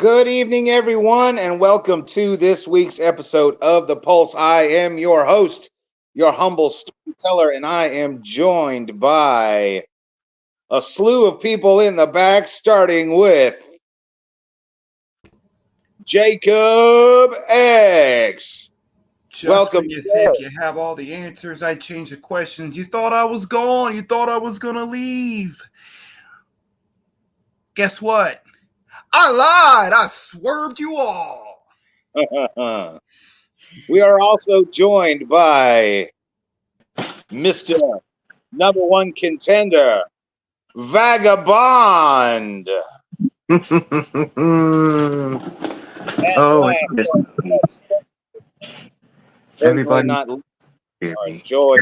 Good evening, everyone, and welcome to this week's episode of The Pulse. I am your host, your humble storyteller, and I am joined by a slew of people in the back, starting with Jacob X. Just Welcome, when you sir. think you have all the answers, I change the questions. You thought I was gone. You thought I was going to leave. Guess what? I lied. I swerved you all. We are also joined by Mr. Number One Contender, Vagabond. Oh, Certainly everybody. not enjoy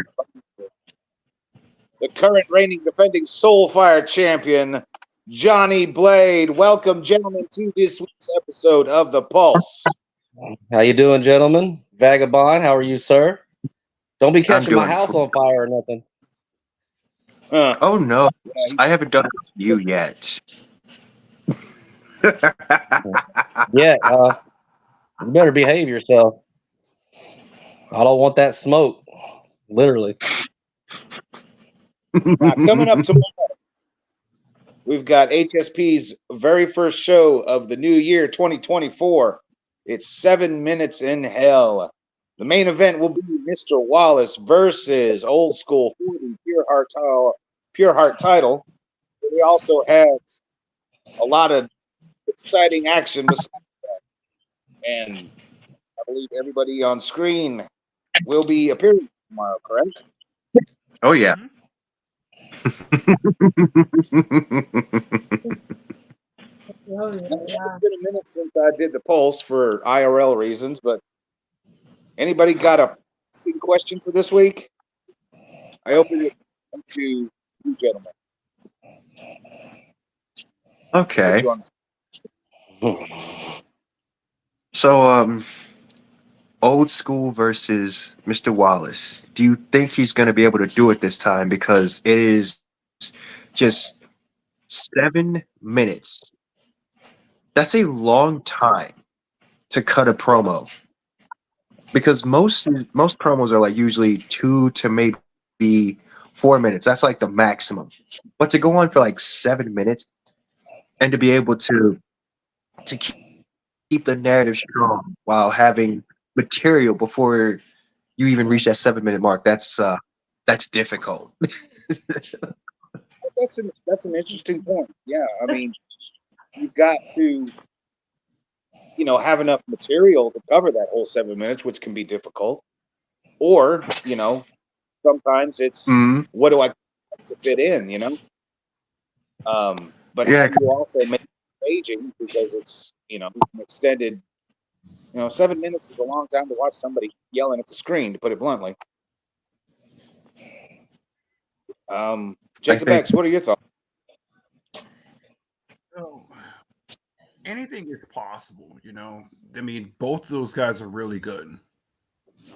the current reigning defending Soulfire champion, Johnny Blade. Welcome, gentlemen, to this week's episode of The Pulse. How you doing, gentlemen? Vagabond, how are you, sir? Don't be catching my doing house on fire or nothing. Oh no, I haven't done it to you yet. Yeah, you better behave yourself. I don't want that smoke, literally. Now, coming up tomorrow, we've got HSP's very first show of the new year, 2024. It's 7 Minutes in Hell. The main event will be Mr. Wallace versus Old School for the Pure Heart title. We also have a lot of exciting action besides that. And I believe everybody on screen will be appearing tomorrow, correct? Oh yeah. It's been a minute since I did the Pulse for IRL reasons, but anybody got a question for this week? I open it to you gentlemen. Okay. So, Old School versus Mr. Wallace. Do you think he's going to be able to do it this time? Because it is just 7 minutes. That's a long time to cut a promo. Because most promos are like usually 2 to maybe 4 minutes. That's like the maximum. But to go on for like 7 minutes and to be able to keep the narrative strong while having material before you even reach that 7 minute mark, that's difficult. That's an interesting point. Yeah, I mean, you've got to have enough material to cover that whole 7 minutes, which can be difficult. Or sometimes it's what do I to fit in, but Yeah, you also make it engaging because it's an extended. 7 minutes is a long time to watch somebody yelling at the screen, to put it bluntly. Jacob X, what are your thoughts? Oh, anything is possible, I mean, both of those guys are really good.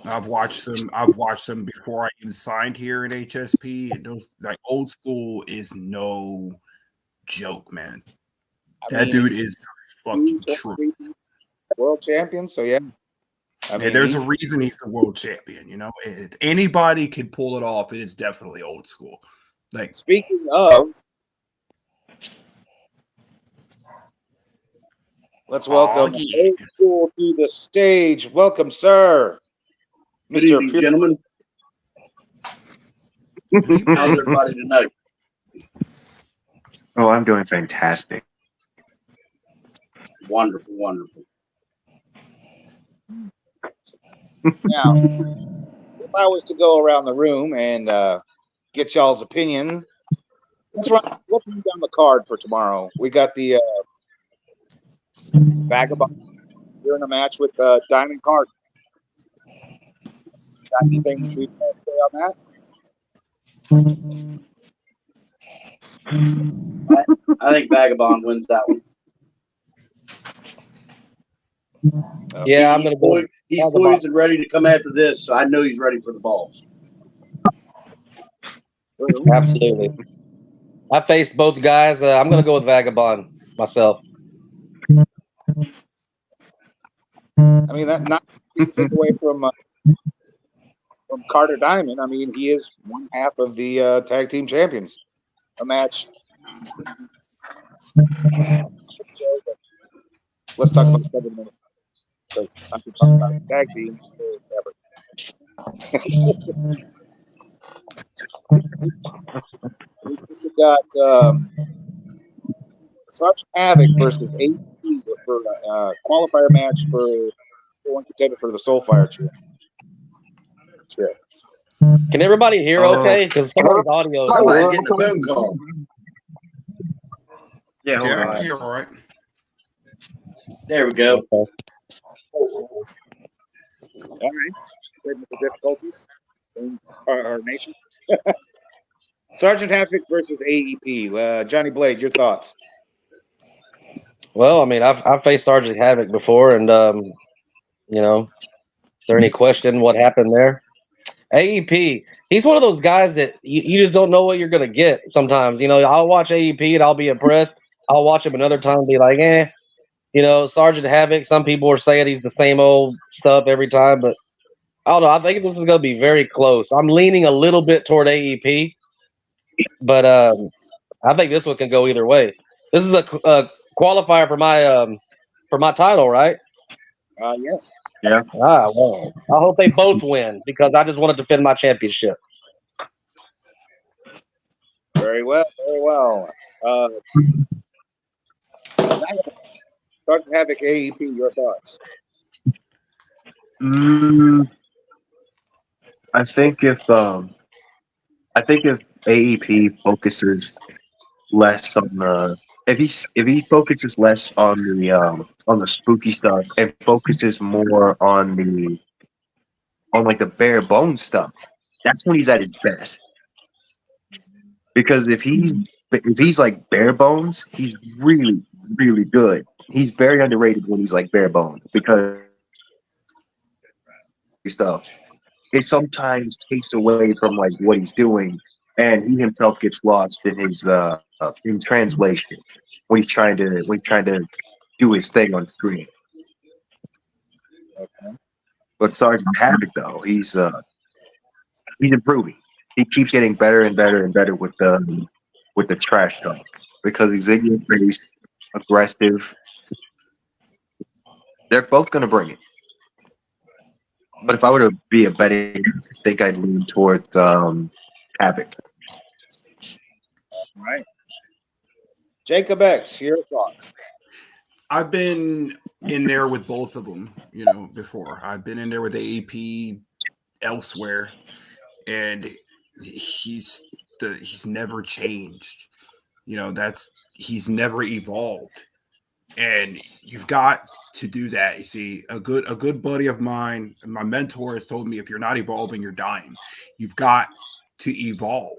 I've watched them before I even signed here in HSP, and those like Old School is no joke, man. That dude is fucking true. World champion, so yeah. I mean, there's a reason he's the world champion. If anybody could pull it off, it is definitely Old School. Like, speaking of, let's welcome Old School to the stage. Welcome, sir. Good evening, gentlemen. How's everybody tonight? Oh, I'm doing fantastic. Wonderful, wonderful. Now, if I was to go around the room and get y'all's opinion, let's run down the card for tomorrow. We got the Vagabond. You're in a match with Diamond Card. Got anything to say on that? I think Vagabond wins that one. Yeah, I'm going to go. He's poised and ready to come after this, so I know he's ready for the balls. Absolutely. I faced both guys. I'm going to go with Vagabond myself. I mean, that not to take away from Carter Diamond. I mean, he is one half of the tag team champions. A match. Let's talk about 7 minutes. Because I can talk about tag teams forever. We got Sergeant Havoc versus AEP for a qualifier match for one contender for the Soulfire Chair. Can everybody hear okay? Because somebody's audio. Somebody's getting a phone call. Yeah, hold Yeah, I on. can hear all right. There we go. All right. Technical difficulties in our nation. Sergeant Havoc versus AEP. Johnny Blade, your thoughts? Well, I mean, I've faced Sergeant Havoc before, and you know, is there any question what happened there? AEP, he's one of those guys that you just don't know what you're gonna get. Sometimes, you know, I'll watch AEP and I'll be impressed. I'll watch him another time and be like, you know, Sergeant Havoc. Some people are saying he's the same old stuff every time, but I don't know. I think this is gonna be very close. I'm leaning a little bit toward AEP, but I think this one can go either way. This is a qualifier for my title, right? Yes. Well, I hope they both win because I just want to defend my championship. Very well. Very well. Sergeant Havoc, AEP, your thoughts? I think if AEP focuses less on the if he focuses less on the spooky stuff and focuses more on like the bare bones stuff, that's when he's at his best. Because if he's like bare bones, he's really, really good. He's very underrated when he's like bare bones because stuff it sometimes takes away from like what he's doing, and he himself gets lost in his in translation when he's trying to do his thing on screen. Okay. But Sergeant Havoc though, he's improving. He keeps getting better and better and better with the trash talk because he's in your face, aggressive. They're both gonna bring it. But if I were to be a betting, I think I'd lean towards Havoc. All right. Jacob X, your thoughts? I've been in there with both of them, you know, before. I've been in there with AEP elsewhere, and he's never changed. You know, he's never evolved. And you've got to do that. You see, a good buddy of mine, my mentor, has told me if you're not evolving, you're dying. You've got to evolve.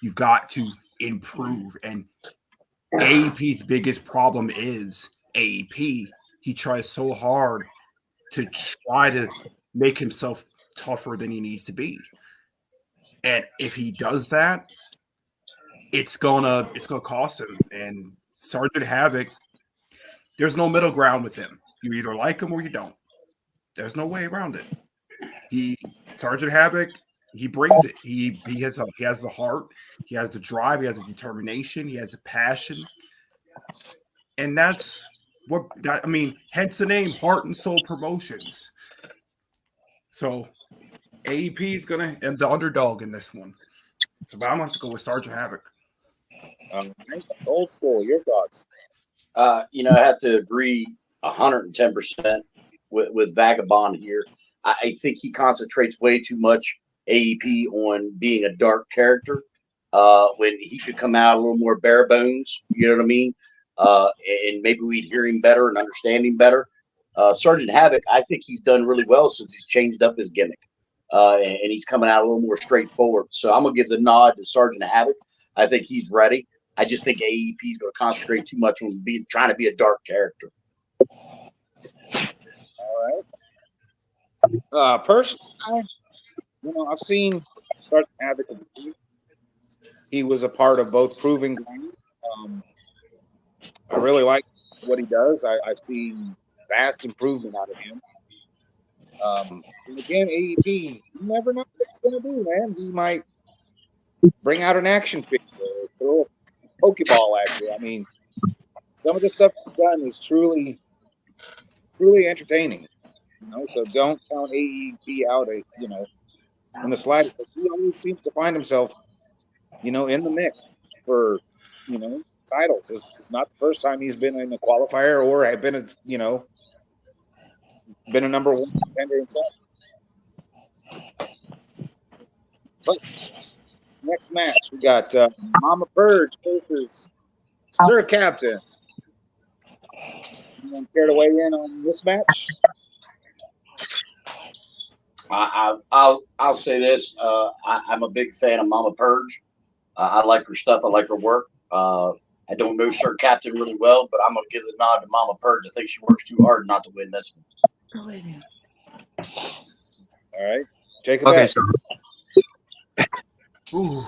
You've got to improve. And AEP's biggest problem is AEP. He tries so hard to try to make himself tougher than he needs to be. And if he does that, it's gonna cost him. And Sergeant Havoc, there's no middle ground with him. You either like him or you don't. There's no way around it. Sergeant Havoc, he brings it. He has the heart, he has the drive, he has the determination, he has the passion, and that's hence the name Heart and Soul Promotions. So AEP is gonna end the underdog in this one. So I'm gonna have to go with Sergeant Havoc. Old school, your thoughts? I have to agree 110% with Vagabond here. I think he concentrates way too much AEP on being a dark character when he could come out a little more bare bones. You know what I mean? And maybe we'd hear him better and understand him better. Sergeant Havoc, I think he's done really well since he's changed up his gimmick. And he's coming out a little more straightforward. So I'm going to give the nod to Sergeant Havoc. I think he's ready. I just think AEP is going to concentrate too much on trying to be a dark character. All right. Personally, I've seen Sergeant Havoc. He was a part of both Proving Ground. I really like what he does. I've seen vast improvement out of him. And again, AEP, you never know what he's going to do, man. He might bring out an action figure or throw a Pokeball at you. I mean, some of the stuff he's done is truly entertaining. So don't count AEP out, in the slightest. He always seems to find himself, in the mix for, titles. It's not the first time he's been in a qualifier or have been, been a number one contender himself. But next match, we got Mama Purge versus Sir Captain. Anyone care to weigh in on this match? I'll say this. I'm a big fan of Mama Purge. I like her stuff. I like her work. I don't know Sir Captain really well, but I'm gonna give the nod to Mama Purge. I think she works too hard not to win this one. All right, Jacob. Okay, X. so Ooh,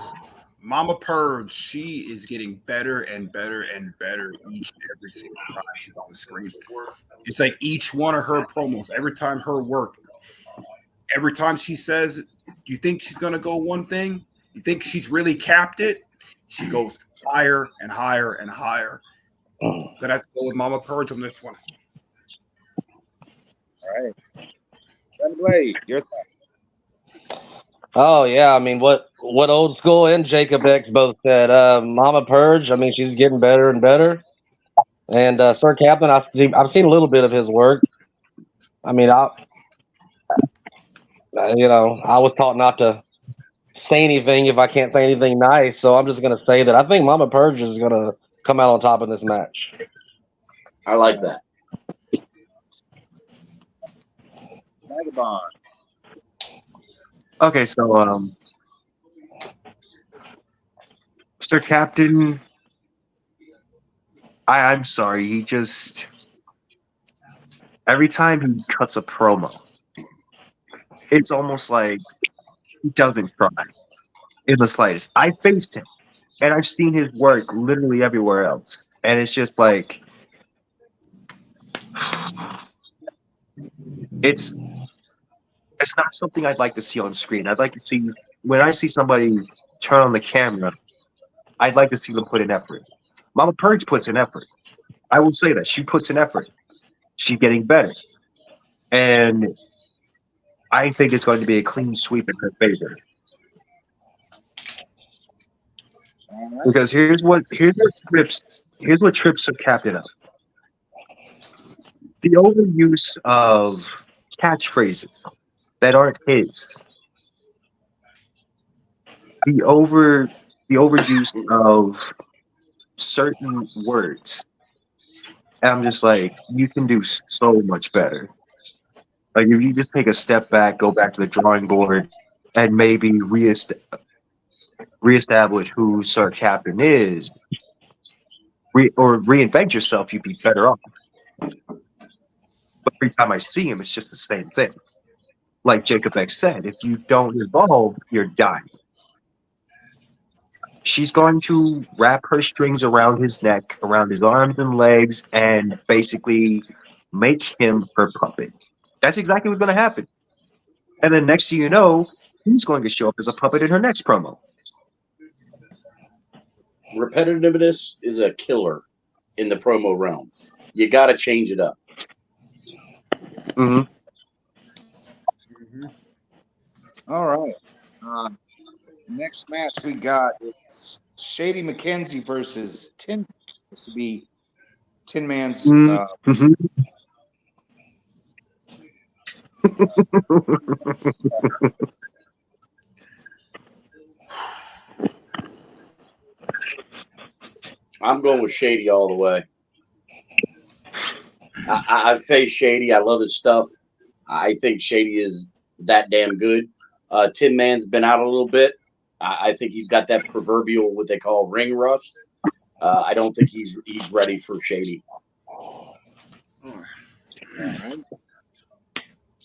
Mama Purge, she is getting better and better and better each and every single time she's on the screen. It's like each one of her promos, every time her work, every time she says, you think she's going to go one thing? You think she's really capped it? She goes higher and higher and higher. Gonna have to go with Mama Purge on this one. All right. Ben Blade, your thoughts. Oh yeah, I mean what Old School and Jacob X both said. Mama Purge, I mean she's getting better and better. And Sir Captain, I've seen a little bit of his work. I mean, I was taught not to say anything if I can't say anything nice. So I'm just gonna say that I think Mama Purge is gonna come out on top in this match. I like that. Vagabond. okay, so Sir Captain, I'm sorry, he just every time he cuts a promo, it's almost like he doesn't try in the slightest. I faced him, and I've seen his work literally everywhere else, and it's just like it's not something I'd like to see on screen. I'd like to see when I see somebody turn on the camera, I'd like to see them put in effort. Mama Purge puts in effort. I will say that she puts in effort. She's getting better, and I think it's going to be a clean sweep in her favor. All right. Because here's what trips Sir Captain up. The overuse of catchphrases that aren't his. The overuse of certain words. And I'm just like, you can do so much better. Like if you just take a step back, go back to the drawing board, and maybe reestablish who Sir Captain is, or reinvent yourself, you'd be better off. But every time I see him, it's just the same thing. Like Jacob X said, if you don't evolve, you're dying. She's going to wrap her strings around his neck, around his arms and legs, and basically make him her puppet. That's exactly what's going to happen. And then next thing you know, he's going to show up as a puppet in her next promo. Repetitiveness is a killer in the promo realm. You got to change it up. Mm-hmm. All right. Next match we got it's Shady McKenzie versus Tin. This would be Tin Man's. Mm-hmm. I'm going with Shady all the way. I face Shady. I love his stuff. I think Shady is that damn good. Tin Man's been out a little bit. I think he's got that proverbial what they call ring rust. I don't think he's ready for Shady. All right.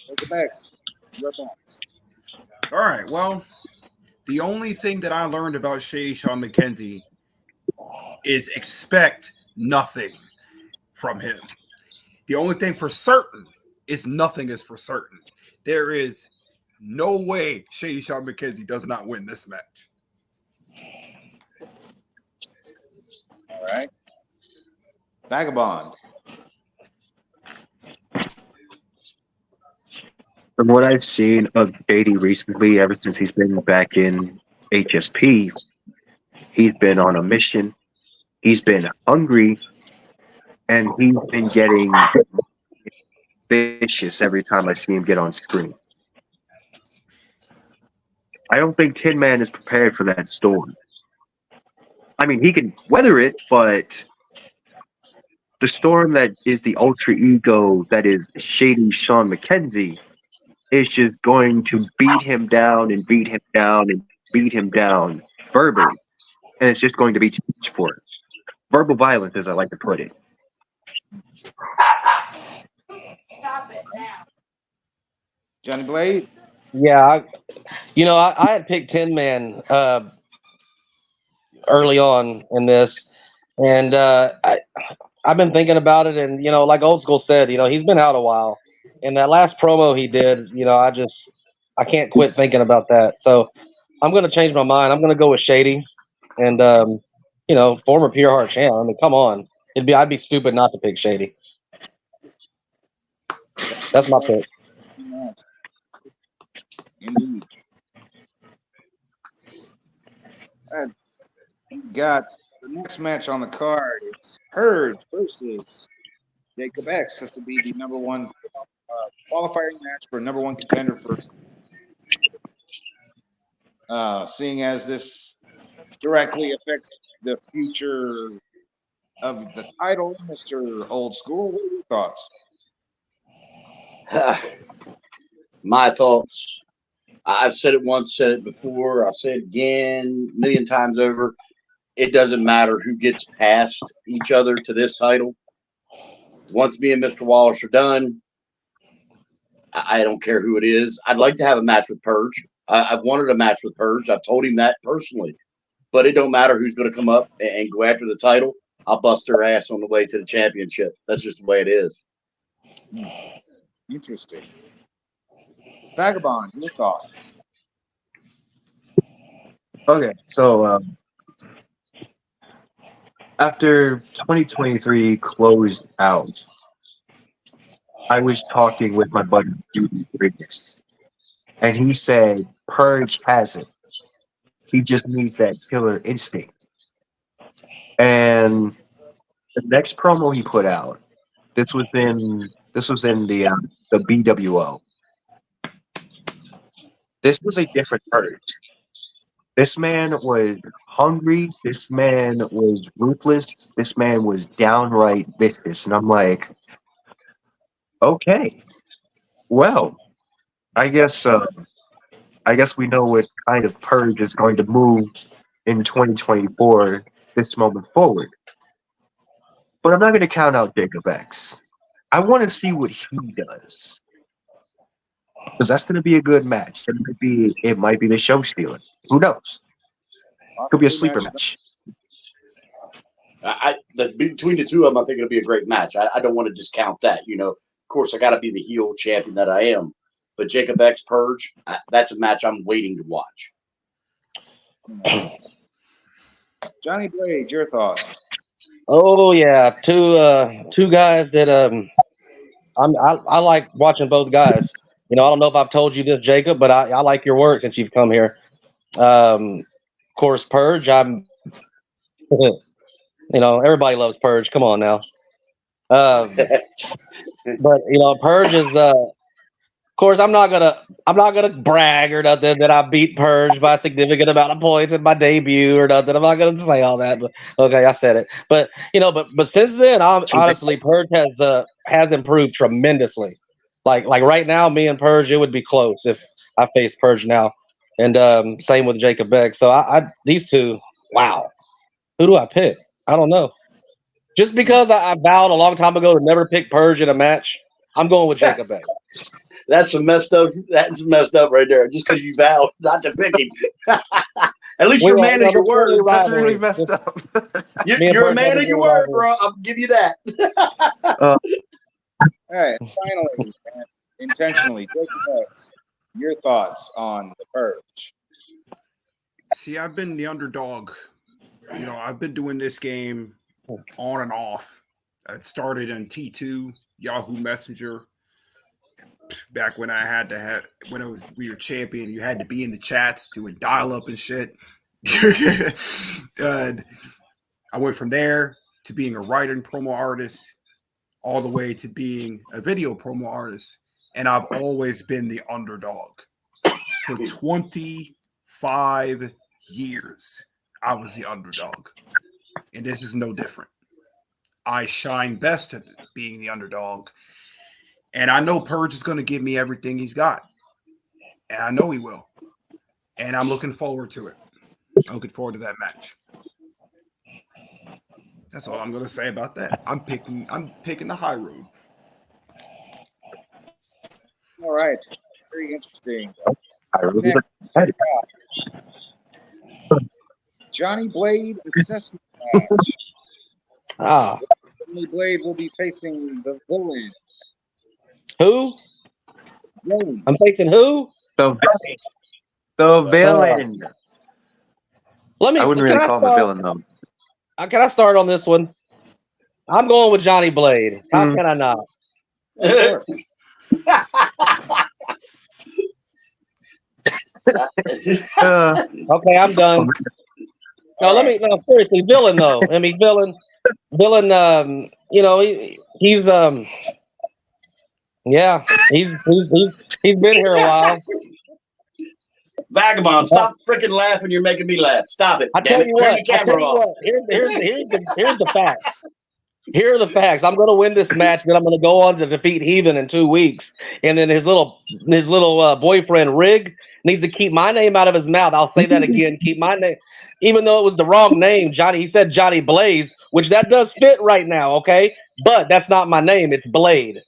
Jacob X, your thoughts. All right. Well, the only thing that I learned about Shady Sean McKenzie is expect nothing from him. The only thing for certain is nothing is for certain. There is no way Shady Sean McKenzie does not win this match. All right. Vagabond. From what I've seen of Shady recently, ever since he's been back in HSP, he's been on a mission. He's been hungry, and he's been getting vicious every time I see him get on screen. I don't think Tin Man is prepared for that storm. I mean, he can weather it, but the storm that is the ultra ego that is Shady Sean McKenzie is just going to beat him down and beat him down and beat him down verbally. And it's just going to be too much for him. Verbal violence, as I like to put it. Stop it now. Johnny Blade. Yeah, I had picked Tin Man early on in this, and I've been thinking about it, and like Old School said, he's been out a while, and that last promo he did, I can't quit thinking about that. So I'm gonna change my mind. I'm gonna go with Shady, and former Pure Heart champ. I mean, come on, I'd be stupid not to pick Shady. That's my pick. Indeed. Got the next match on the card. It's Purge versus Jacob X. This will be the number one qualifying match for number one contender for. Seeing as this directly affects the future of the title, Mr. Old School, what are your thoughts? My thoughts. I've said it once, said it before. I'll say it again, a million times over. It doesn't matter who gets past each other to this title. Once me and Mr. Wallace are done, I don't care who it is. I'd like to have a match with Purge. I've wanted a match with Purge. I've told him that personally. But it don't matter who's going to come up and go after the title. I'll bust their ass on the way to the championship. That's just the way it is. Interesting. Vagabond, your thoughts? Okay, so after 2023 closed out, I was talking with my buddy Judy Briggs, and he said Purge has it. He just needs that killer instinct. And the next promo he put out, this was in the BWO. This was a different Purge. This man was hungry. This man was ruthless. This man was downright vicious. And I'm like, okay, well, I guess we know what kind of Purge is going to move in 2024 this moment forward. But I'm not going to count out Jacob X. I want to see what he does. Because that's going to be a good match. It might be the show stealer. Who knows? Could be a sleeper match. Between the two of them, I think it'll be a great match. I don't want to discount that. Of course, I got to be the heel champion that I am. But Jacob X Purge, that's a match I'm waiting to watch. Johnny Blade, your thoughts? Oh yeah, two guys that I like watching both guys. I don't know if I've told you this, Jacob, but I like your work since you've come here. Of course, Purge. Everybody loves Purge. Come on now. But Purge is. Of course, I'm not gonna brag or nothing that I beat Purge by a significant amount of points in my debut or nothing. I'm not gonna say all that. But okay, I said it. But but since then, honestly, Purge has improved tremendously. Like right now, me and Purge, it would be close if I faced Purge now. And same with Jacob X. So these two, wow. Who do I pick? I don't know. Just because I vowed a long time ago to never pick Purge in a match, I'm going with Jacob X. That's messed up. That's messed up right there. Just because you vowed not to pick him. At least you're a man of your word. That's really messed up. You're a man of your word, bro. I'll give you that. All right, finally, and intentionally, Jacob X, your thoughts on the Purge? See, I've been the underdog. You know, I've been doing this game on and off. It started in T2, Yahoo Messenger. Back when I had to have, when it was we were champion, you had to be in the chats doing dial up and shit. And I went from there to being a writer and promo artist, all the way to being a video promo artist. And I've always been the underdog. For 25 years, I was the underdog. And this is no different. I shine best at being the underdog. And I know Purge is going to give me everything he's got. And I know he will. And I'm looking forward to it. I'm looking forward to that match. That's all I'm going to say about that. I'm taking the high road. All right, very interesting. I really Next, Johnny Blade assessment match. Ah, Johnny Blade will be facing the villain. who? Blade. I'm facing who? The villain. Let me. I wouldn't can really call him a start- villain though. Can I start on this one? I'm going with Johnny Blade. How can I not? Okay, I'm done. No, seriously, villain though. I mean, villain. You know, he's yeah, he's been here a while. Vagabond, stop freaking laughing. You're making me laugh. Stop it. I Damn tell it. you Turn what. the camera off. Here's the facts. Here are the facts. I'm going to win this match, then I'm going to go on to defeat Heathen in 2 weeks, and then his little boyfriend Rig needs to keep my name out of his mouth. I'll say that again. Keep my name, even though it was the wrong name. Johnny. He said Johnny Blaze, which that does fit right now. Okay, but that's not my name. It's Blade.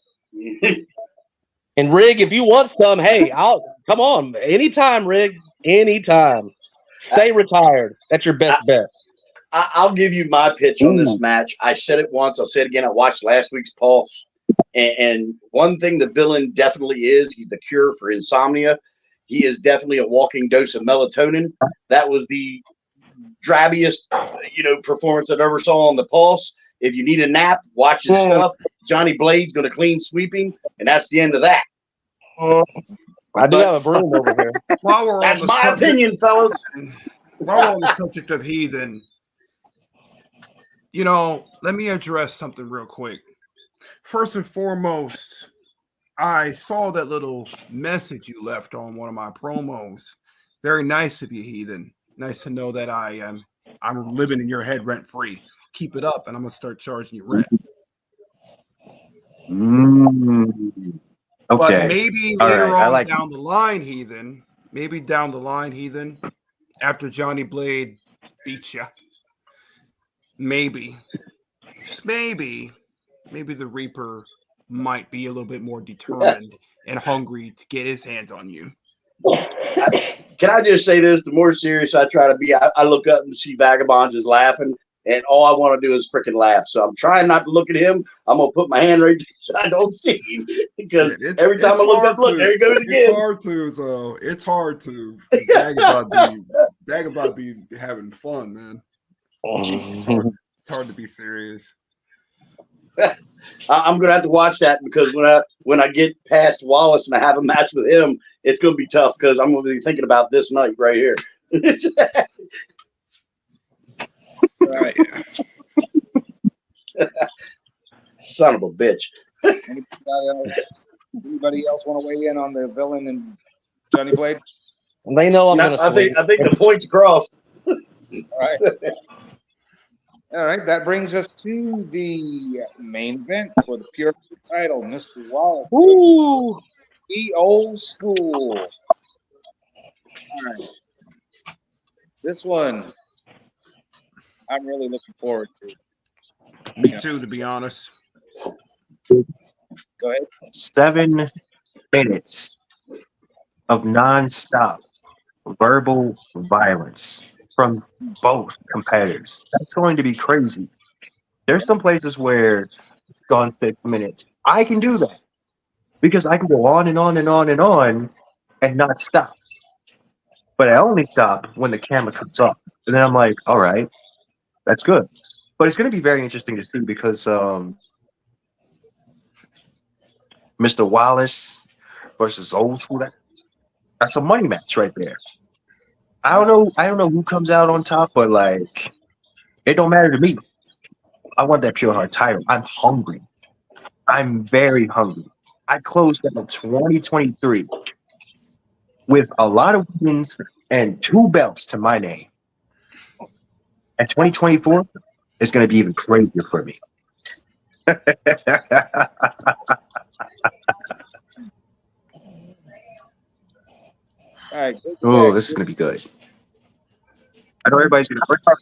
And Rig, if you want some, hey, I'll come on anytime, Rig. Anytime. Stay retired. That's your best bet. I'll give you my pitch on this match. I said it once. I'll say it again. I watched last week's Pulse. And one thing the villain definitely is, he's the cure for insomnia. He is definitely a walking dose of melatonin. That was the drabbiest, performance I've ever saw on the Pulse. If you need a nap, watch his stuff. Johnny Blade's going to clean sweeping, and that's the end of that. I do have a broom over here. While we're That's on the my subject, opinion, fellas. while we're on the subject of Heathen, let me address something real quick. First and foremost, I saw that little message you left on one of my promos. Very nice of you, Heathen. Nice to know that I'm living in your head rent free. Keep it up, and I'm gonna start charging you rent. Okay. But maybe All later right, I on like down the line, Heathen. Maybe down the line, Heathen. After Johnny Blade beats you, maybe, just maybe the Reaper might be a little bit more determined and hungry to get his hands on you. Can I just say this? The more serious I try to be, I look up and see Vagabond just laughing, and all I want to do is freaking laugh. So I'm trying not to look at him. I'm going to put my hand right there so I don't see him, because every time I look up, look, there he goes again. It's hard to. Vagabond be having fun, man. It's hard to be serious. I'm going to have to watch that, because when I get past Wallace and I have a match with him, it's going to be tough, because I'm going to be thinking about this night right here. Right. Son of a bitch. Anybody else want to weigh in on the villain and Johnny Blade? They know I'm going to I think the point's crossed. All right. All right, that brings us to the main event for the Pure title, Mr. Wallace. Woo! The old school. All right. This one, I'm really looking forward to. Me too, to be honest. Go ahead. 7 minutes of nonstop verbal violence from both competitors. That's going to be crazy. There's some places where it's gone 6 minutes. I can do that because I can go on and on and on and on and not stop. But I only stop when the camera cuts off. And then I'm like, all right, that's good. But it's going to be very interesting to see because Mr. Wallace versus Old School, that's a money match right there. I don't know who comes out on top, but like, it don't matter to me. I want that Pure Heart title. I'm hungry. I'm very hungry. I closed out 2023 with a lot of wins and 2 belts to my name. And 2024 is going to be even crazier for me. All right. Oh, this is going to be good. I know everybody's going to break up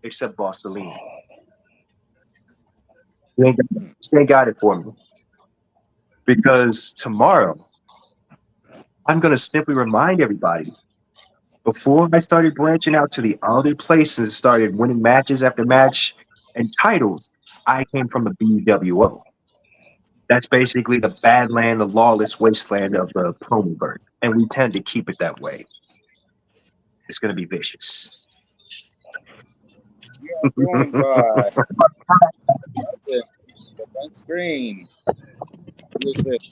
except Boss Celine. She ain't got it for me. Because tomorrow, I'm going to simply remind everybody, before I started branching out to the other places and started winning matches after match and titles, I came from the BWO. That's basically the badland, the lawless wasteland of the promoverse. And we tend to keep it that way. It's going to be vicious. Joined by that's it. The front screen. Who is it?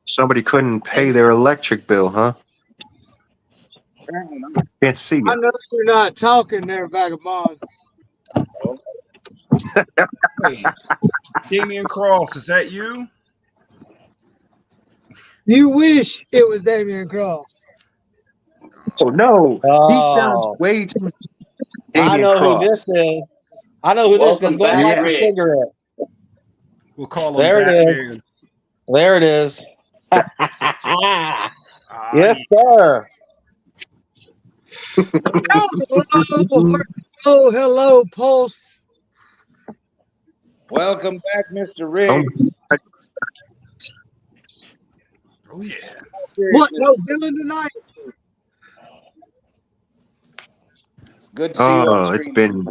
Somebody couldn't pay their electric bill, huh? Apparently not. Can't see I you. know you're not talking there, Vagabond. Wait, Damian Cross, is that you? You wish it was Damian Cross. Oh, no. He sounds Oh, way too I Damian know Cross. who this is. I know who this Welcome is. Go back, light a Rick. cigarette. We'll call him There it Batman. There it is. Ah, Yes, yeah. sir. Oh, hello, Pulse. Welcome back, Mr. Rigg. Oh yeah. What? No villain tonight? It's good to see you on Oh, it's screen. been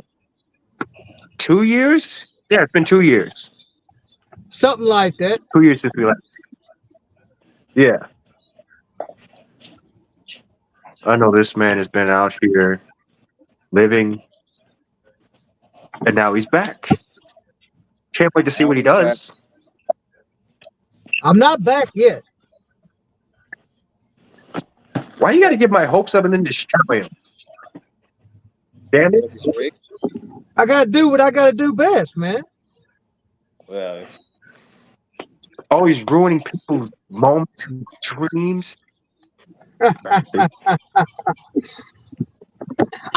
2 years? Yeah, it's been 2 years. Something like that. 2 years since we left. Yeah. I know this man has been out here living, and now he's back. Can't wait to see what he does. I'm not back yet. Why you got to get my hopes up and then destroy him? Damn it. Mrs. Rigg. I gotta do what I gotta do best, man. Well, Always ruining people's moments and dreams. I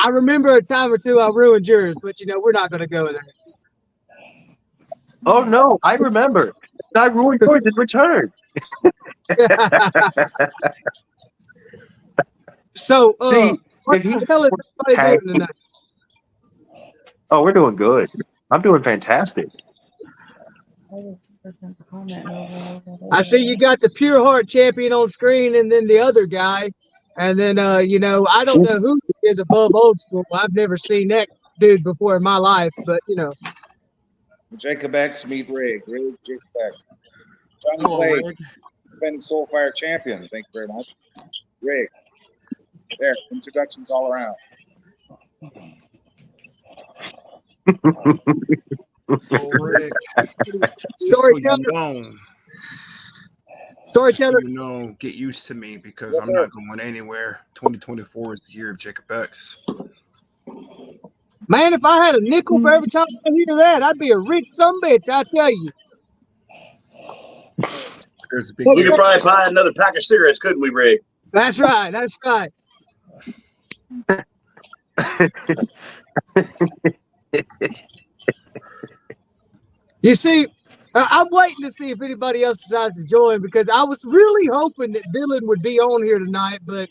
remember a time or two I ruined yours, but you know we're not gonna go there. Oh, no, I remember. I ruined yours in return. So, See, what if he the hell is everybody tag- doing tonight? Oh, we're doing good. I'm doing fantastic. I see you got the Pure Heart champion on screen, and then the other guy, and then you know I don't know who is above Old School. I've never seen that dude before in my life, but you know. Jacob X meet Rigg. Rigg, Jacob X. Johnny Hello, Blade, Rick. defending Soulfire champion. Thank you very much. Rigg. There, introductions all around. Oh, Rick. Storyteller, storyteller. You know, get used to me because Yes, I'm sir. not going anywhere. 2024 is the year of Jacob X. Man, if I had a nickel for every time I hear that, I'd be a rich sumbitch, I tell you. There's a big We could probably buy another pack of cigarettes, couldn't we, Rick? That's right. That's right. You see, I'm waiting to see if anybody else decides to join because I was really hoping that Dylan would be on here tonight, but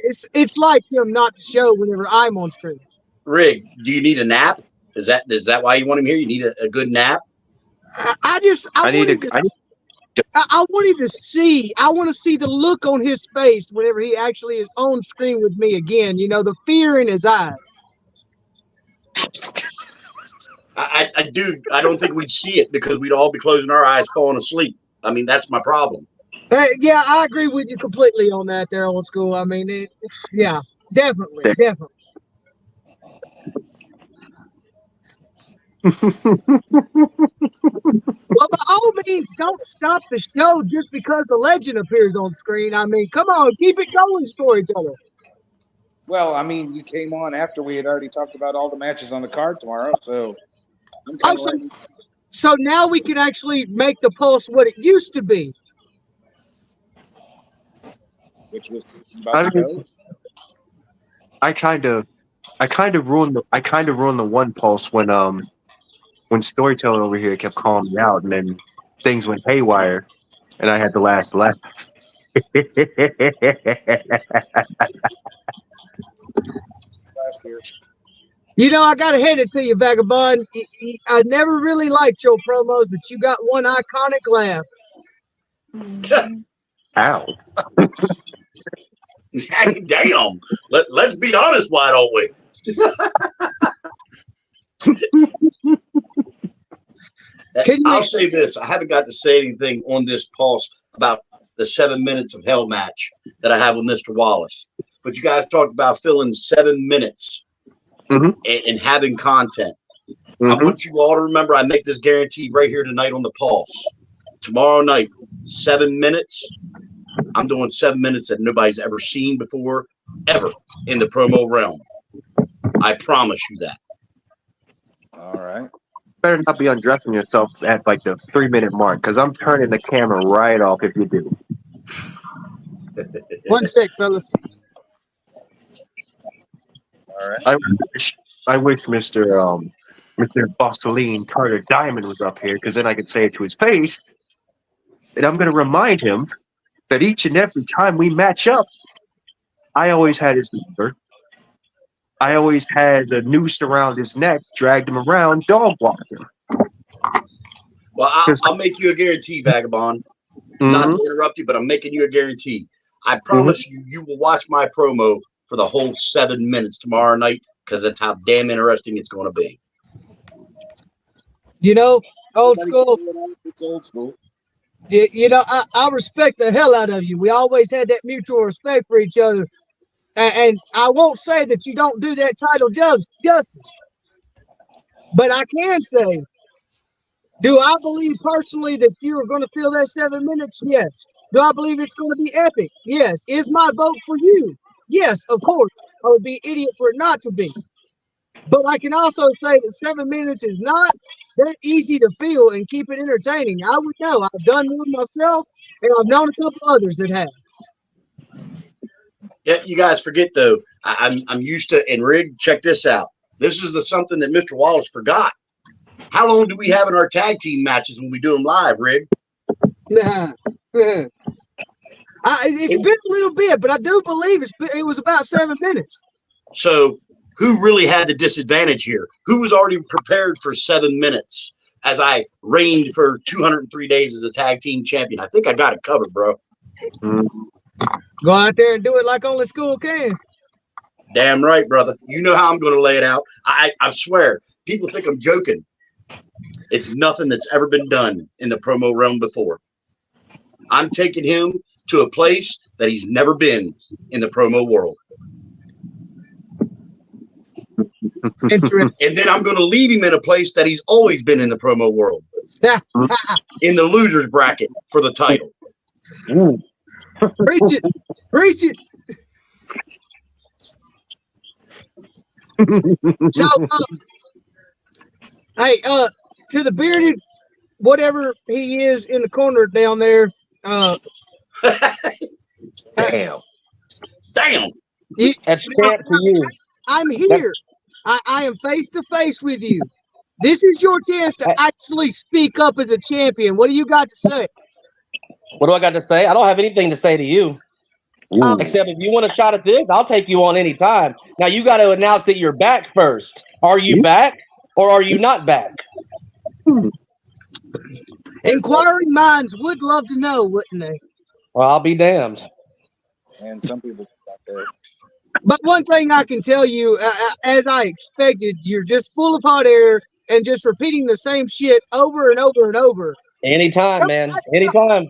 it's like him not to show whenever I'm on screen. Rick, do you need a nap? Is that why you want him here? You need a good nap? I wanted to see. I want to see the look on his face whenever he actually is on screen with me again. You know, the fear in his eyes. I do. I don't think we'd see it because we'd all be closing our eyes, falling asleep. I mean, that's my problem. Yeah, I agree with you completely on that there, old school. I mean, yeah, definitely, There. definitely. Well, by all means, don't stop the show just because the legend appears on screen. I mean, come on, keep it going, storyteller. Well, I mean, you came on after we had already talked about all the matches on the card tomorrow, so I'm Oh, kind of so now we can actually make the Pulse what it used to be. which was about the show. I kind of ruined the one Pulse when Storyteller over here kept calling me out, and then things went haywire, and I had the last laugh. Last year. You know, I got to hand it to you, Vagabond. I never really liked your promos, but you got one iconic laugh. Ow. Damn. Let's be honest, why don't we? I'll say this. I haven't got to say anything on this Pulse about the 7 minutes of hell match that I have with Mr. Wallace. But you guys talked about filling 7 minutes and having content. I want you all to remember I make this guarantee right here tonight on the Pulse. Tomorrow night, 7 minutes. I'm doing 7 minutes that nobody's ever seen before, ever in the promo realm. I promise you that. All right. Better not be undressing yourself at like the 3-minute mark, because I'm turning the camera right off if you do. 1 sec, fellas. All right. I wish Mr. Bosseline Carter Diamond was up here, because then I could say it to his face, and I'm going to remind him that each and every time we match up, I always had his number. I always had the noose around his neck, dragged him around, dog walked him. Well, I'll make you a guarantee, Vagabond. Not to interrupt you, but I'm making you a guarantee. I promise you will watch my promo for the whole 7 minutes tomorrow night, because that's how damn interesting it's going to be. You know, old school. It's old school. You know, I respect the hell out of you. We always had that mutual respect for each other. And I won't say that you don't do that title justice. But I can say, do I believe personally that you are going to fill that 7 minutes? Yes. Do I believe it's going to be epic? Yes. Is my vote for you? Yes, of course. I would be an idiot for it not to be. But I can also say that 7 minutes is not that easy to fill and keep it entertaining. I would know. I've done one myself, and I've known a couple others that have. Yeah, you guys forget though. I'm used to, and Rig, check this out. This is something that Mr. Wallace forgot. How long do we have in our tag team matches when we do them live, Rig? Nah. It's been a little bit, but I do believe it was about 7 minutes. So who really had the disadvantage here? Who was already prepared for 7 minutes as I reigned for 203 days as a tag team champion? I think I got it covered, bro. Go out there and do it like only school can. Damn right, brother. You know how I'm going to lay it out. I swear, people think I'm joking. It's nothing that's ever been done in the promo realm before. I'm taking him to a place that he's never been in the promo world. Interesting. And then I'm going to leave him in a place that he's always been in the promo world. In the loser's bracket for the title. Preach it. Preach it. So, hey, to the bearded, whatever he is in the corner down there. Damn. Damn. That's champ to you. I'm here. I am face to face with you. This is your chance to actually speak up as a champion. What do you got to say? What do I got to say? I don't have anything to say to you. Except if you want a shot at this, I'll take you on any time. Now you got to announce that you're back first. Are you back or are you not back? Inquiring minds would love to know, wouldn't they? Well, I'll be damned. And some people out there. But one thing I can tell you, as I expected, you're just full of hot air and just repeating the same shit over and over and over. Anytime, man. Anytime.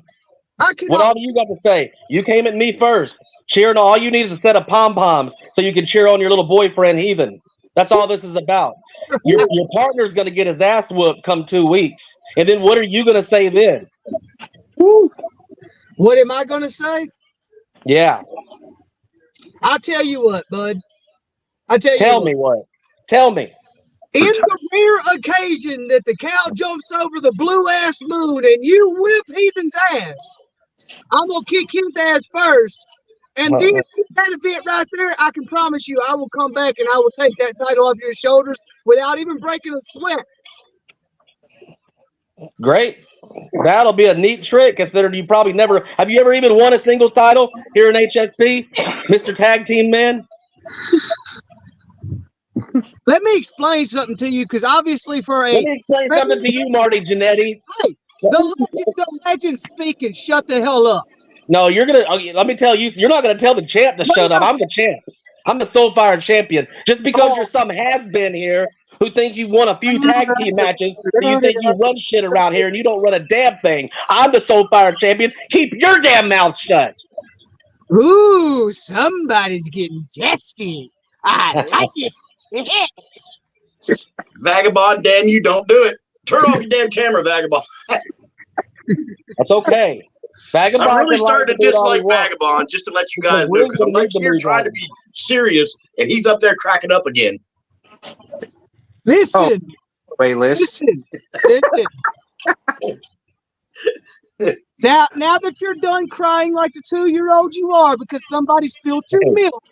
I What cannot. all do you got to say? You came at me first. Cheering. All you need is a set of pom-poms so you can cheer on your little boyfriend, Heathen. That's all this is about. Your partner's going to get his ass whooped come 2 weeks. And then what are you going to say then? What am I going to say? Yeah. I'll tell you what, bud. Tell me what. Tell me. In the rare occasion that the cow jumps over the blue ass moon and you whip Heathen's ass, I'm gonna kick his ass first. And then that event right there, I can promise you I will come back and I will take that title off your shoulders without even breaking a sweat. Great. That'll be a neat trick, considering you probably never have you ever even won a singles title here in HSP, Mr. Tag Team Man? Let me explain something to you, because obviously for a Let me explain something to you, Marty Jannetty. hey, the legend speaking, shut the hell up. No, you're gonna. Let me tell you, you're not gonna tell the champ to shut up. I'm the champ. I'm the Soul Fire champion. Just because you're some has-been here who think you won a few tag team matches, and you think you run shit around here, and you don't run a damn thing. I'm the Soul Fire champion. Keep your damn mouth shut. Ooh, somebody's getting testy. I like it. Vagabond, Dan, you don't do it. Turn off your damn camera, Vagabond. That's okay. Vagabond I'm really can starting to do it all he dislike wants. Vagabond, just to let you guys know, because I'm like here trying to be serious, and he's up there cracking up again. Listen, Playlist. listen. Now that you're done crying like the 2-year-old you are because somebody spilled your milk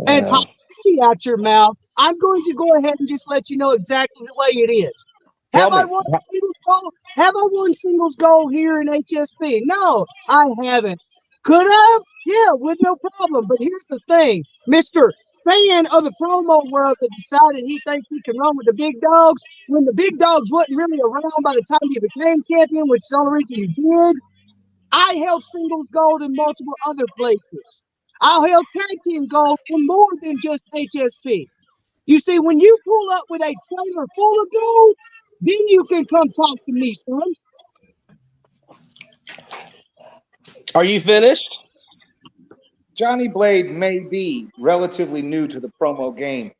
and hot tea out your mouth, I'm going to go ahead and just let you know exactly the way it is. Have I won singles gold? Have I won singles gold here in HSP? No, I haven't. Could have? Yeah, with no problem. But here's the thing, Mr. Fan of the promo world that decided he thinks he can run with the big dogs when the big dogs wasn't really around by the time you became champion, which is the only reason you did. I held singles gold in multiple other places. I held tag team gold in more than just HSP. You see, when you pull up with a trailer full of gold, then you can come talk to me, son. Are you finished? Johnny Blade may be relatively new to the promo game,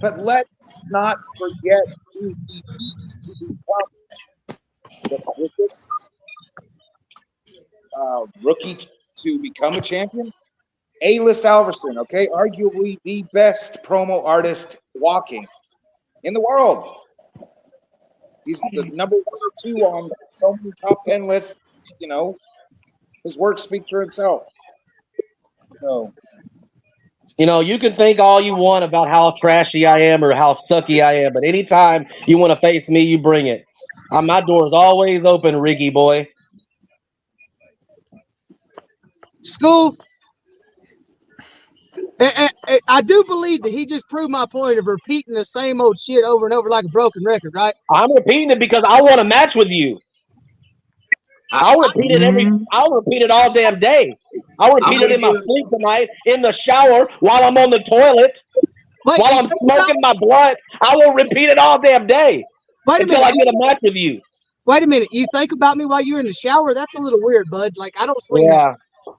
but let's not forget who he beat to become the quickest rookie to become a champion. A-List Alverson, okay, arguably the best promo artist walking in the world. He's the number 1 or 2 on so many top 10 lists. You know, his work speaks for itself. So, You know, you can think all you want about how trashy I am or how sucky I am, but anytime you want to face me, you bring it. My door is always open, Ricky boy. School. I do believe that he just proved my point of repeating the same old shit over and over like a broken record, right? I'm repeating it because I want a match with you. I'll repeat it all damn day. I'll repeat it in my sleep tonight, in the shower, while I'm on the toilet, while I'm smoking my blunt. I will repeat it all damn day until I get a match with you. Wait a minute. You think about me while you're in the shower? That's a little weird, bud. Like, I don't swing.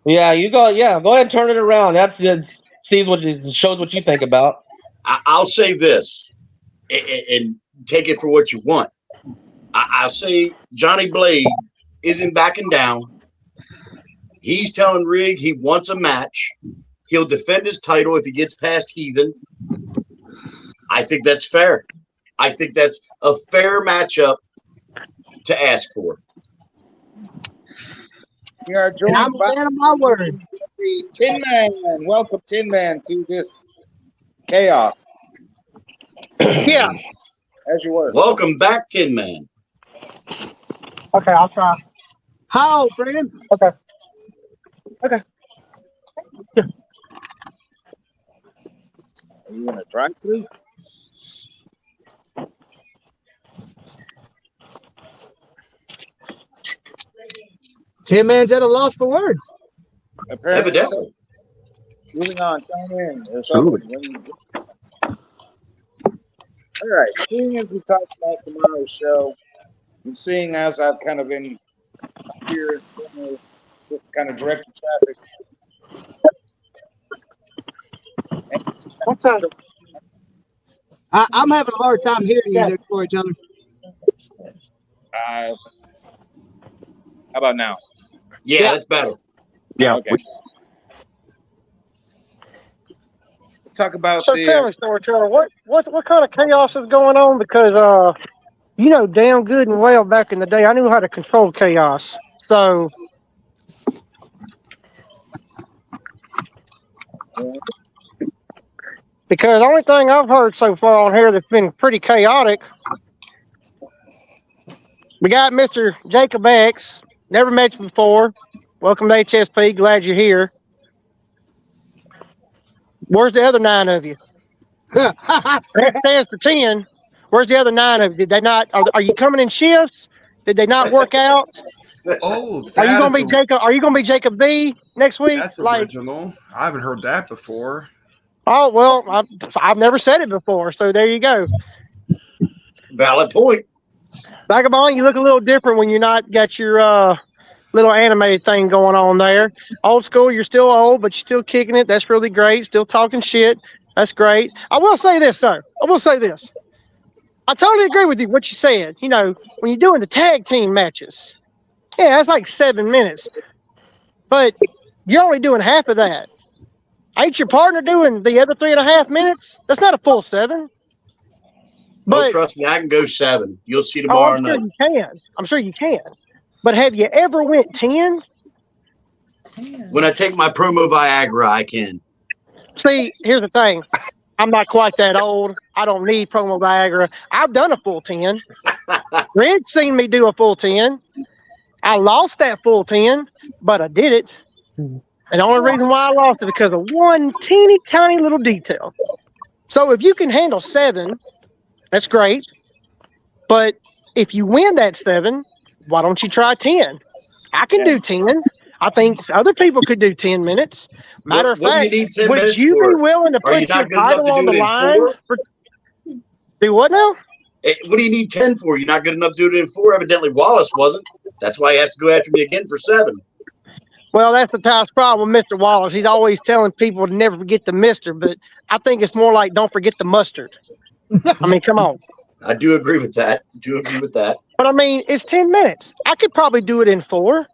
Yeah. You go. Yeah, go ahead and turn it around. That's shows what you think about. I'll say this, and take it for what you want. I'll say Johnny Blade isn't backing down. He's telling Rig he wants a match. He'll defend his title if he gets past Heathen. I think that's fair. I think that's a fair matchup to ask for. we are joined I'm a by man of my word. the Tin Man. Welcome, Tin Man, to this chaos. Yeah. As you were. Welcome back, Tin Man. Okay, I'll try. How, Brandon? Okay. Are you in a drive-through? Tin Man's at a loss for words. Apparently. Evidently. Moving on, chime in. It's open. All right. Seeing as we talked about tomorrow's show, and seeing as I've kind of been here, just kind of directing traffic. What's up? I'm having a hard time hearing you there for each other. How about now? Yeah, that's better. Yeah. Okay. Let's talk about So the. tell me, Storyteller, what kind of chaos is going on? Because you know damn good and well back in the day, I knew how to control chaos. So because the only thing I've heard so far on here that's been pretty chaotic, we got Mr. Jacob X. Never met you before. Welcome to HSP. Glad you're here. Where's the other 9 of you? That stands for 10. Where's the other 9 of you? Did they not? Are you coming in shifts? Did they not work out? Oh, Are you that gonna is be Jacob? Are you gonna be Jacob B next week? that's original. I haven't heard that before. Oh well, I've never said it before, so there you go. Valid point. Vagabond, you look a little different when you're not got your little animated thing going on there. Old school, you're still old, but you're still kicking it. That's really great. Still talking shit. That's great. I will say this, sir. I will say this. I totally agree with you what you said. You know, when you're doing the tag team matches, yeah, that's like 7 minutes. But you're only doing half of that. Ain't your partner doing the other 3.5 minutes? That's not a full 7. But trust me, I can go 7. You'll see tomorrow I'm sure night. you can. I'm sure you can. But have you ever went 10? When I take my promo Viagra, I can. See, here's the thing. I'm not quite that old. I don't need promo Viagra. I've done a full 10. Red's seen me do a full 10. I lost that full 10, but I did it. And the only reason why I lost it because of one teeny tiny little detail. So if you can handle 7, that's great. But if you win that 7, why don't you try 10? I can do 10. I think other people could do 10 minutes. Matter of What do fact, you need 10 would minutes you for? be willing to Are you put your not good enough title to on do the it in line? 4? Do what now? What do you need 10 for? You're not good enough to do it in 4. Evidently, Wallace wasn't. That's why he has to go after me again for 7. Well, that's the Ty's problem with Mr. Wallace. He's always telling people to never forget the mister, but I think it's more like don't forget the mustard. I mean, come on. I do agree with that. But I mean, it's 10 minutes. I could probably do it in 4,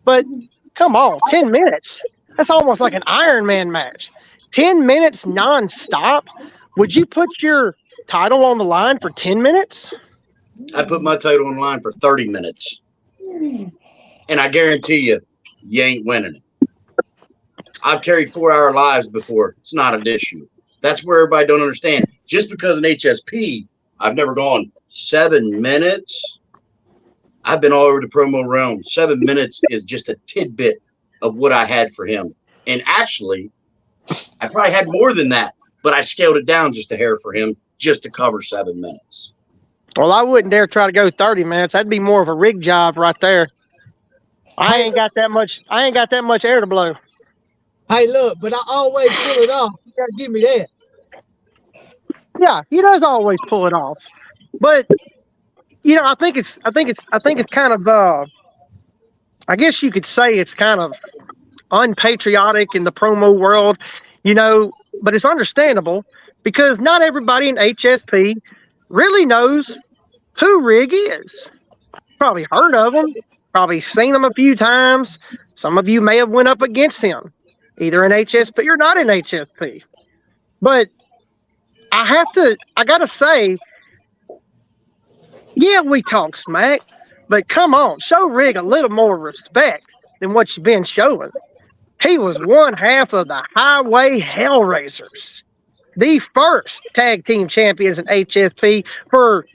but come on, 10 minutes. That's almost like an Iron Man match. 10 minutes nonstop. Would you put your title on the line for 10 minutes? I put my title on the line for 30 minutes. And I guarantee you ain't winning it. I've carried 4-hour lives before. It's not an issue. That's where everybody don't understand. Just because in HSP, I've never gone 7 minutes. I've been all over the promo realm. 7 minutes is just a tidbit of what I had for him. And actually, I probably had more than that, but I scaled it down just a hair for him just to cover 7 minutes. Well, I wouldn't dare try to go 30 minutes. That'd be more of a rig job right there. I ain't got that much air to blow. Hey, look, but I always pull it off. You gotta give me that. Yeah, he does always pull it off. But you know, I think it's kind of I guess you could say it's kind of unpatriotic in the promo world, you know, but it's understandable because not everybody in HSP really knows who Rig is. Probably heard of him, probably seen him a few times. Some of you may have went up against him, either in HSP or not in HSP. But I gotta say, yeah, we talk smack, but come on, show Rig a little more respect than what you've been showing. He was one half of the Highway Hellraisers, the first tag team champions in HSP for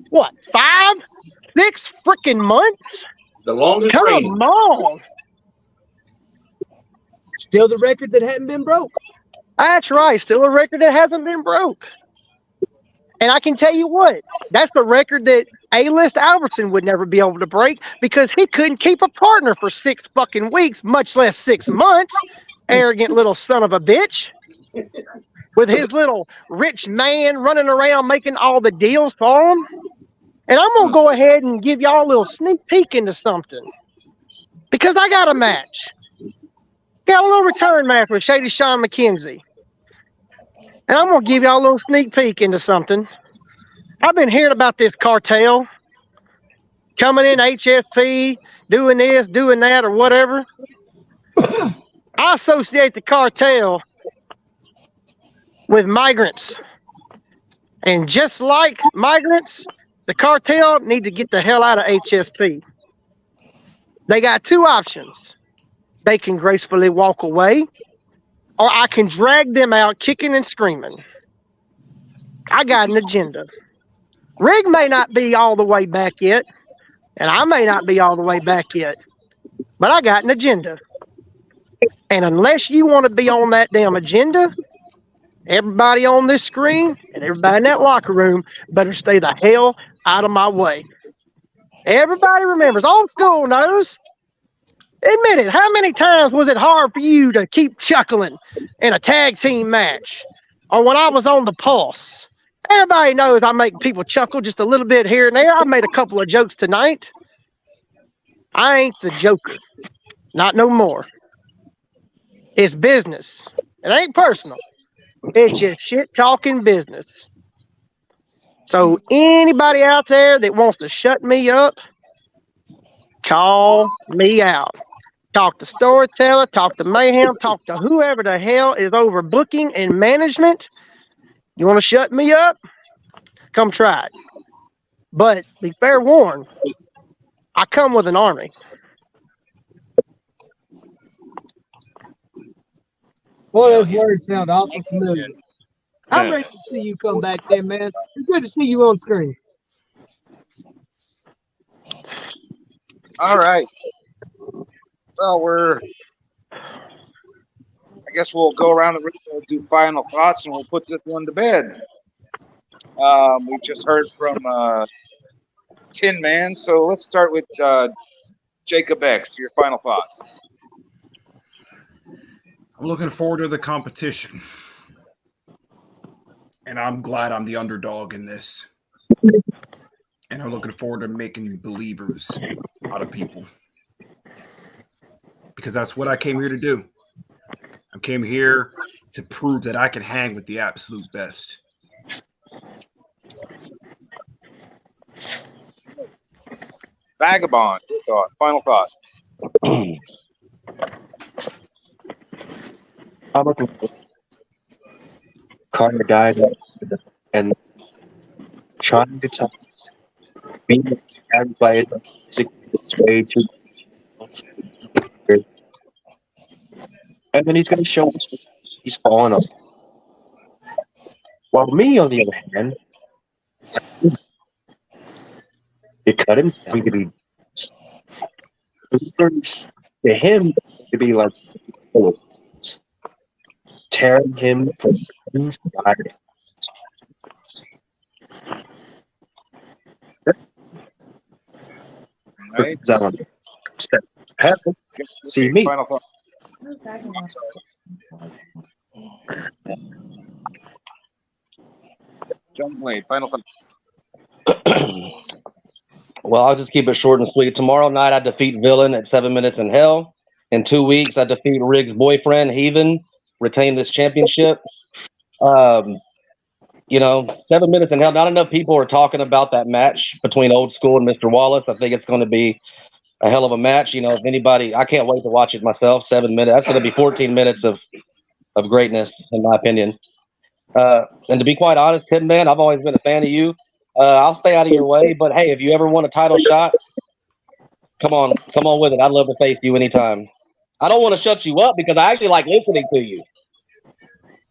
what, 5, 6 freaking months? The longest Come reign. on. Still the record that hadn't been broke. That's right. Still a record that hasn't been broke. And I can tell you what, that's the record that A-List Albertson would never be able to break because he couldn't keep a partner for 6 fucking weeks, much less 6 months. arrogant little son of a bitch, with his little rich man running around making all the deals for him. And I'm going to go ahead and give y'all a little sneak peek into something. Because I got a match. Got a little return match with Shady Sean McKenzie. And I'm going to give y'all a little sneak peek into something. I've been hearing about this cartel coming in HSP, doing this, doing that, or whatever. I associate the cartel with migrants. And just like migrants, the cartel need to get the hell out of HSP. They got two options. They can gracefully walk away, or I can drag them out kicking and screaming. I got an agenda. Rig may not be all the way back yet, and I may not be all the way back yet, but I got an agenda. And unless you want to be on that damn agenda, everybody on this screen and everybody in that locker room better stay the hell out of my way. Everybody remembers, old school knows. Admit it, how many times was it hard for you to keep chuckling in a tag team match? Or when I was on the Pulse? Everybody knows I make people chuckle just a little bit here and there. I made a couple of jokes tonight. I ain't the joker. Not no more. It's business. It ain't personal. It's just shit talking business. So anybody out there that wants to shut me up, call me out. Talk to Storyteller, talk to Mayhem, talk to whoever the hell is over booking and management. You want to shut me up? Come try it. But be fair warned, I come with an army. Boy, those words sound awful familiar. I'm ready to see you come back there, man. It's good to see you on screen. All right. Well, I guess we'll go around the room and do final thoughts, and we'll put this one to bed. We just heard from Tin Man, so let's start with Jacob X for your final thoughts. I'm looking forward to the competition. And I'm glad I'm the underdog in this. And I'm looking forward to making believers out of people. Because that's what I came here to do. I came here to prove that I can hang with the absolute best. Vagabond, your thought, final thought. I'm looking for Carter died and trying to tell me everybody it's way too, and then he's going to show us he's falling up. While me, on the other hand, it cut him down to be to him to be like tearing him from inside. Right. See me. Final thought. John Blade, final thoughts. Well, I'll just keep it short and sweet. Tomorrow night, I defeat Villain at 7 Minutes in Hell. In 2 weeks, I defeat Riggs' boyfriend, Heathen, retain this championship. 7 Minutes in Hell. Not enough people are talking about that match between Old School and Mr. Wallace. I think it's going to be a hell of a match. If anybody, I can't wait to watch it myself. 7 minutes. That's going to be 14 minutes of greatness, in my opinion. And to be quite honest, Tin Man, I've always been a fan of you. I'll stay out of your way, but hey, if you ever want a title shot, come on with it. I'd love to face you anytime. I don't want to shut you up because I actually like listening to you,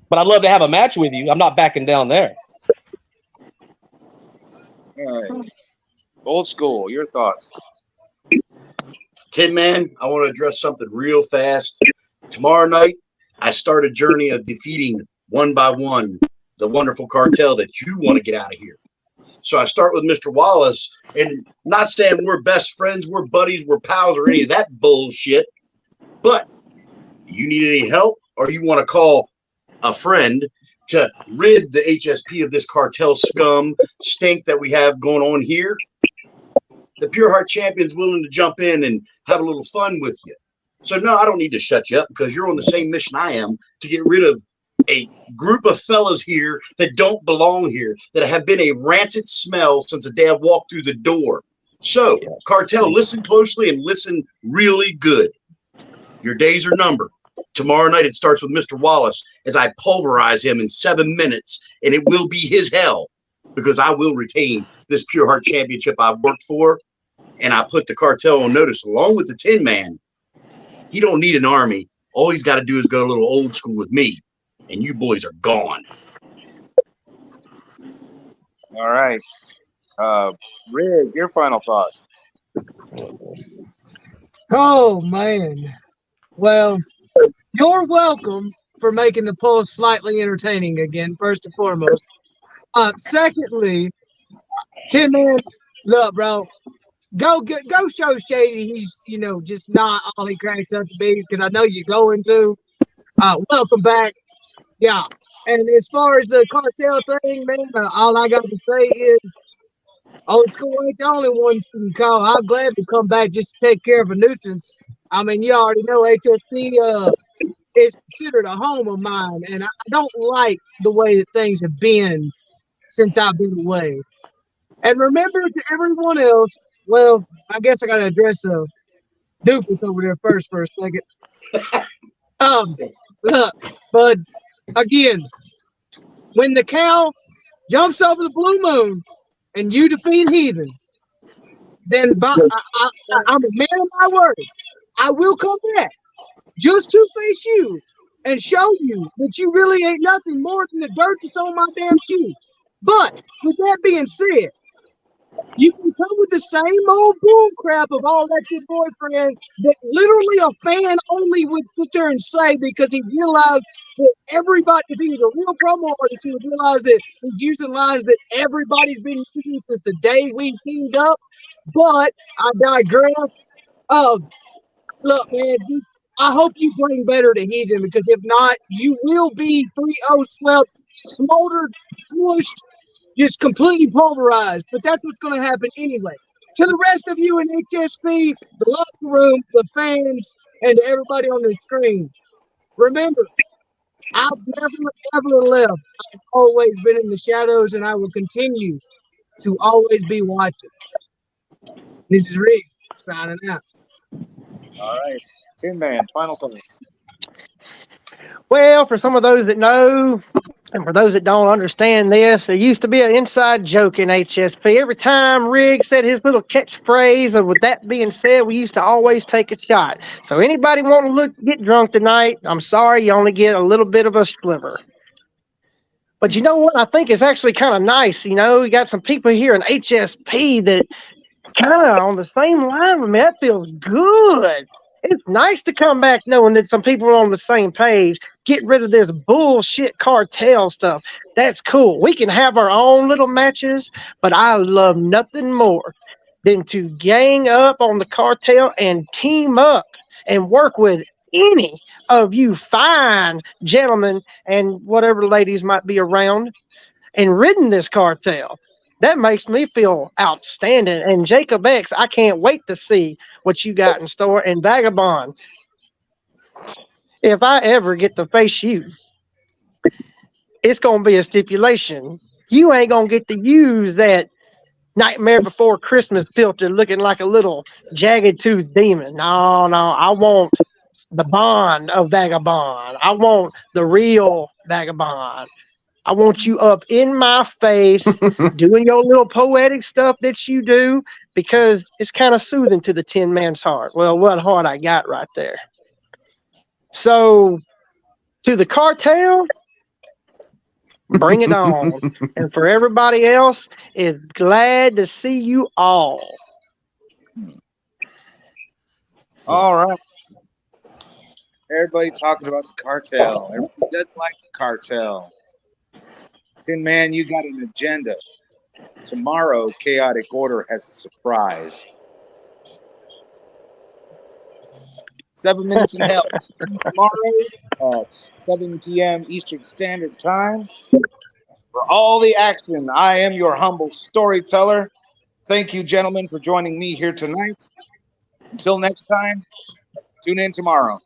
but I'd love to have a match with you. I'm not backing down there. All right. Old School, your thoughts. Tin Man, I want to address something real fast. Tomorrow night, I start a journey of defeating one by one the wonderful cartel that you want to get out of here. So I start with Mr. Wallace, and not saying we're best friends, we're buddies, we're pals, or any of that bullshit. But You need any help, or you want to call a friend to rid the HSP of this cartel scum stink that we have going on here? The Pure Heart Champion's willing to jump in and have a little fun with you. So no, I don't need to shut you up because you're on the same mission I am to get rid of a group of fellas here that don't belong here, that have been a rancid smell since the day I walked through the door. So, cartel, listen closely and listen really good. Your days are numbered. Tomorrow night it starts with Mr. Wallace as I pulverize him in 7 minutes, and it will be his hell because I will retain this Pure Heart Championship I've worked for, and I put the cartel on notice along with the Tin Man. He don't need an army. All he's got to do is go a little old school with me, and you boys are gone. All right. Rig, your final thoughts. Oh man. Well, you're welcome for making the polls slightly entertaining again, first and foremost. Secondly, Tin Man, look, bro, go show Shady he's, just not all he cranks up to be, because I know you're going to. Welcome back. Yeah. And as far as the cartel thing, man, all I got to say is Old School ain't the only one you can call. I'll gladly come back just to take care of a nuisance. I mean, you already know HSP is considered a home of mine, and I don't like the way that things have been since I've been away. And remember, to everyone else, well, I guess I got to address Doofus over there first for a second. Look, bud, again, when the cow jumps over the blue moon and you defeat heathen, then I'm a man of my word. I will come back just to face you and show you that you really ain't nothing more than the dirt that's on my damn shoe. But with that being said, you can come with the same old bull crap of all that your boyfriend that literally a fan only would sit there and say because he realized that everybody, if he was a real promo artist, he would realize that he's using lines that everybody's been using since the day we teamed up. But I digress. Look, man, I hope you bring better to heathen, because if not, you will be 3-0 swept, smoldered, smushed, just completely pulverized. But that's what's going to happen anyway. To the rest of you in HSP, the locker room, the fans, and to everybody on the screen, remember, I've never, ever left. I've always been in the shadows, and I will continue to always be watching. This is Rick, signing out. All right. Tin Man, final thoughts. Well, for some of those that know, and for those that don't understand this, there used to be an inside joke in HSP. Every time Rigg said his little catchphrase, and with that being said, we used to always take a shot. So anybody wanting to get drunk tonight, I'm sorry, you only get a little bit of a sliver. But you know what? I think it's actually kind of nice. You know, you got some people here in HSP that kind of on the same line with me. That feels good. It's nice to come back knowing that some people are on the same page. Get rid of this bullshit cartel stuff. That's cool. We can have our own little matches, but I love nothing more than to gang up on the cartel and team up and work with any of you fine gentlemen and whatever ladies might be around and ridding this cartel. That makes me feel outstanding. And Jacob X, I can't wait to see what you got in store. And Vagabond, if I ever get to face you, it's going to be a stipulation. You ain't going to get to use that Nightmare Before Christmas filter looking like a little jagged tooth demon. No, I want the Bond of Vagabond. I want the real Vagabond. I want you up in my face doing your little poetic stuff that you do, because it's kind of soothing to the Tin Man's heart. Well, what heart I got right there. So, to the cartel, bring it on. And for everybody else, is glad to see you all. All right. Everybody talking about the cartel. Everybody doesn't like the cartel. Tin Man, you got an agenda. Tomorrow, Chaotic Order has a surprise. 7 Minutes in Hell tomorrow at 7 p.m. Eastern Standard Time. For all the action, I am your humble storyteller. Thank you, gentlemen, for joining me here tonight. Until next time, tune in tomorrow.